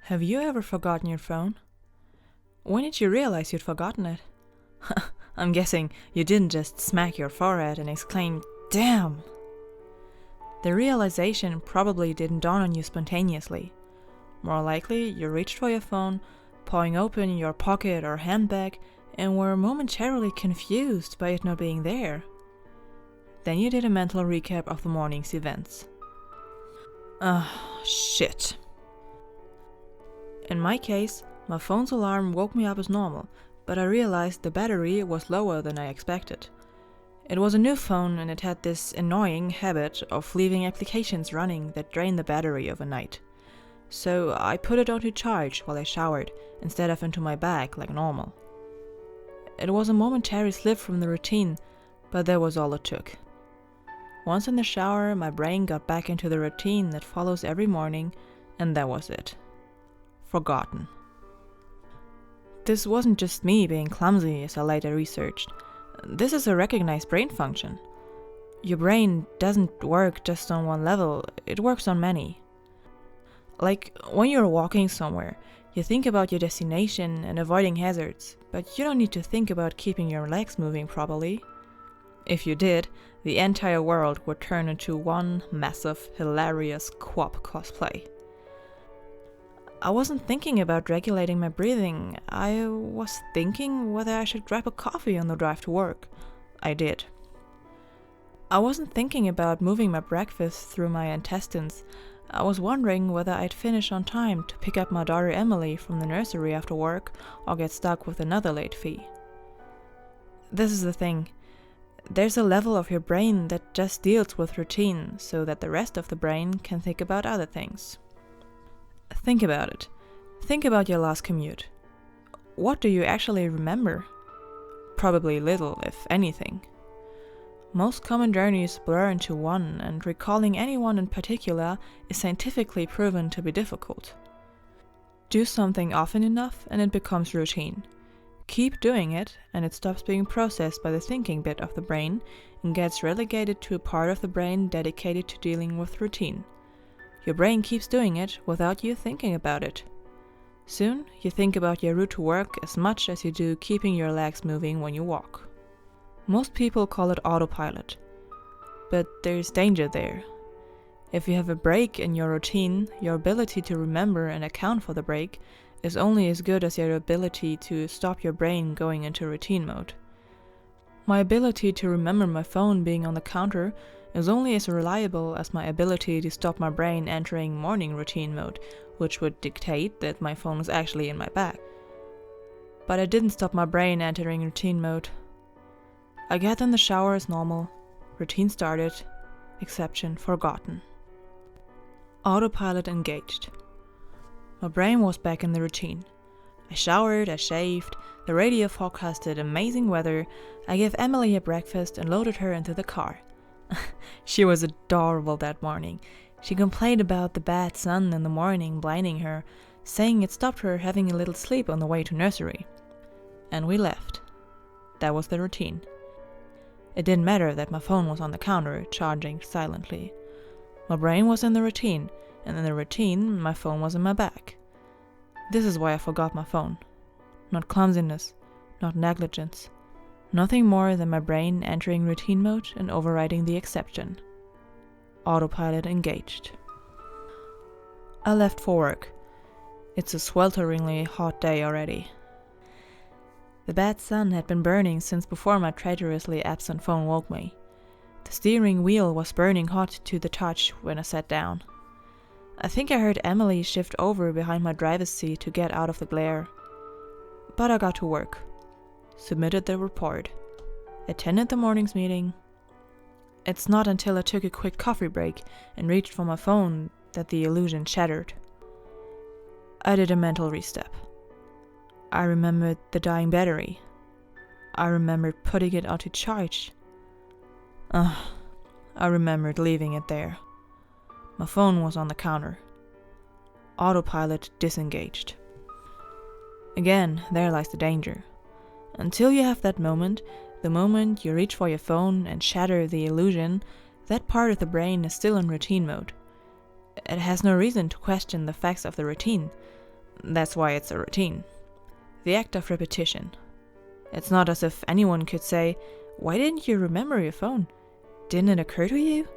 Have you ever forgotten your phone? When did you realize you'd forgotten it? I'm guessing you didn't just smack your forehead and exclaim, "Damn!" The realization probably didn't dawn on you spontaneously. More likely, you reached for your phone, pawing open your pocket or handbag, and were momentarily confused by it not being there. Then you did a mental recap of the morning's events. Shit. In my case, my phone's alarm woke me up as normal, but I realized the battery was lower than I expected. It was a new phone and it had this annoying habit of leaving applications running that drained the battery overnight. So I put it onto charge while I showered, instead of into my bag like normal. It was a momentary slip from the routine, but that was all it took. Once in the shower, my brain got back into the routine that follows every morning, and that was it. Forgotten. This wasn't just me being clumsy, as I later researched. This is a recognized brain function. Your brain doesn't work just on one level, it works on many. Like when you're walking somewhere, you think about your destination and avoiding hazards, but you don't need to think about keeping your legs moving properly. If you did, the entire world would turn into one massive, hilarious co-op cosplay. I wasn't thinking about regulating my breathing, I was thinking whether I should grab a coffee on the drive to work. I did. I wasn't thinking about moving my breakfast through my intestines, I was wondering whether I'd finish on time to pick up my daughter Emily from the nursery after work or get stuck with another late fee. This is the thing. There's a level of your brain that just deals with routine so that the rest of the brain can think about other things. Think about it. Think about your last commute. What do you actually remember? Probably little, if anything. Most common journeys blur into one, and recalling anyone in particular is scientifically proven to be difficult. Do something often enough and it becomes routine. Keep doing it and it stops being processed by the thinking bit of the brain and gets relegated to a part of the brain dedicated to dealing with routine. Your brain keeps doing it without you thinking about it. Soon, you think about your route to work as much as you do keeping your legs moving when you walk. Most people call it autopilot, but there's danger there. If you have a break in your routine, your ability to remember and account for the break is only as good as your ability to stop your brain going into routine mode. My ability to remember my phone being on the counter is only as reliable as my ability to stop my brain entering morning routine mode, which would dictate that my phone is actually in my bag. But I didn't stop my brain entering routine mode. I get in the shower as normal, routine started, exception forgotten. Autopilot engaged. My brain was back in the routine. I showered, I shaved, the radio forecasted amazing weather, I gave Emily a breakfast and loaded her into the car. She was adorable that morning. She complained about the bad sun in the morning blinding her, saying it stopped her having a little sleep on the way to nursery. And we left. That was the routine. It didn't matter that my phone was on the counter, charging silently. My brain was in the routine, and in the routine, my phone was in my bag. This is why I forgot my phone. Not clumsiness, not negligence. Nothing more than my brain entering routine mode and overriding the exception. Autopilot engaged. I left for work. It's a swelteringly hot day already. The bad sun had been burning since before my traitorously absent phone woke me. The steering wheel was burning hot to the touch when I sat down. I think I heard Emily shift over behind my driver's seat to get out of the glare. But I got to work. Submitted the report. Attended the morning's meeting. It's not until I took a quick coffee break and reached for my phone that the illusion shattered. I did a mental restep. I remembered the dying battery. I remembered putting it onto charge. I remembered leaving it there. My phone was on the counter. Autopilot disengaged. Again, there lies the danger. Until you have that moment, the moment you reach for your phone and shatter the illusion, that part of the brain is still in routine mode. It has no reason to question the facts of the routine. That's why it's a routine. The act of repetition. It's not as if anyone could say, "Why didn't you remember your phone? Didn't it occur to you?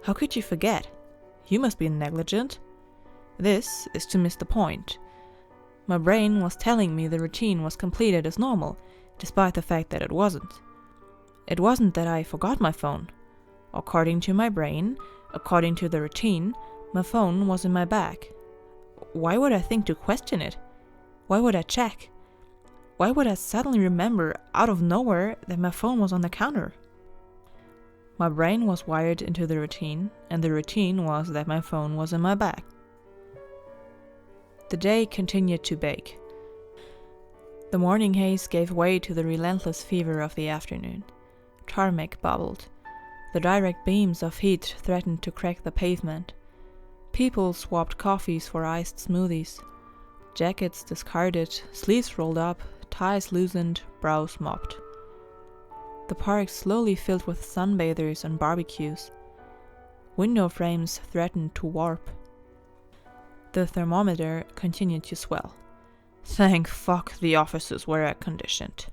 How could you forget? You must be negligent." This is to miss the point. My brain was telling me the routine was completed as normal, despite the fact that it wasn't. It wasn't that I forgot my phone. According to my brain, according to the routine, my phone was in my bag. Why would I think to question it? Why would I check? Why would I suddenly remember out of nowhere that my phone was on the counter? My brain was wired into the routine, and the routine was that my phone was in my bag. The day continued to bake. The morning haze gave way to the relentless fever of the afternoon. Tarmac bubbled. The direct beams of heat threatened to crack the pavement. People swapped coffees for iced smoothies. Jackets discarded, sleeves rolled up, ties loosened, brows mopped. The park slowly filled with sunbathers and barbecues. Window frames threatened to warp. The thermometer continued to swell. Thank fuck the offices were air-conditioned.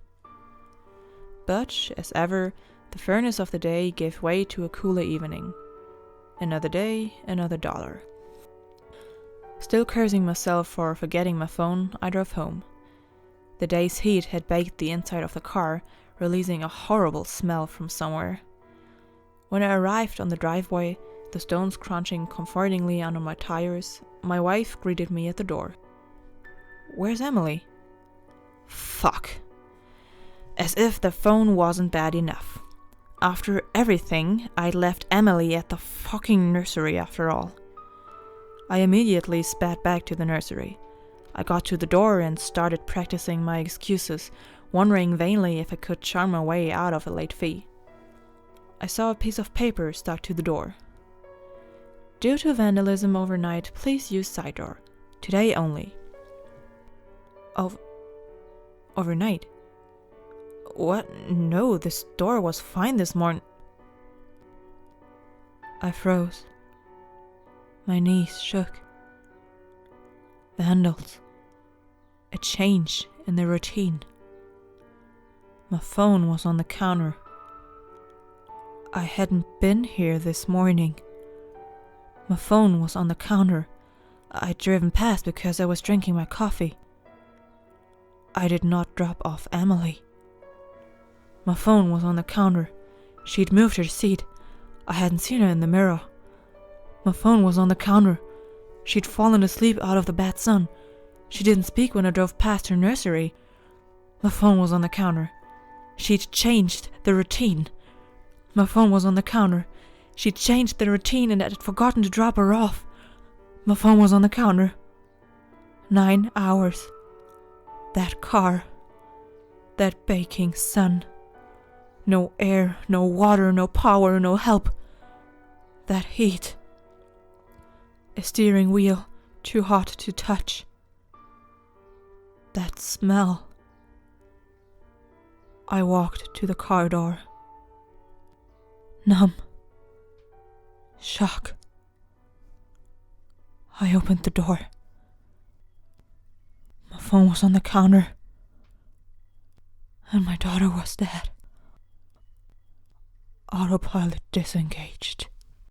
But, as ever, the furnace of the day gave way to a cooler evening. Another day, another dollar. Still cursing myself for forgetting my phone, I drove home. The day's heat had baked the inside of the car, releasing a horrible smell from somewhere. When I arrived on the driveway, the stones crunching comfortingly under my tires, my wife greeted me at the door. "Where's Emily?" Fuck. As if the phone wasn't bad enough. After everything, I'd left Emily at the fucking nursery after all. I immediately sped back to the nursery. I got to the door and started practicing my excuses, wondering vainly if I could charm my way out of a late fee. I saw a piece of paper stuck to the door. "Due to vandalism overnight, please use side door. Today only." Overnight? What? No, this door was fine this morning. I froze. My knees shook. Vandals. A change in the routine. My phone was on the counter. I hadn't been here this morning. My phone was on the counter. I'd driven past because I was drinking my coffee. I did not drop off Emily. My phone was on the counter. She'd moved her seat. I hadn't seen her in the mirror. My phone was on the counter. She'd fallen asleep out of the bad sun. She didn't speak when I drove past her nursery. My phone was on the counter. She'd changed the routine. My phone was on the counter. She'd changed the routine and I'd forgotten to drop her off. My phone was on the counter. 9 hours. That car. That baking sun. No air, no water, no power, no help. That heat. A steering wheel too hot to touch. That smell. I walked to the car door. Numb. Shock. I opened the door. My phone was on the counter. And my daughter was dead. Autopilot disengaged.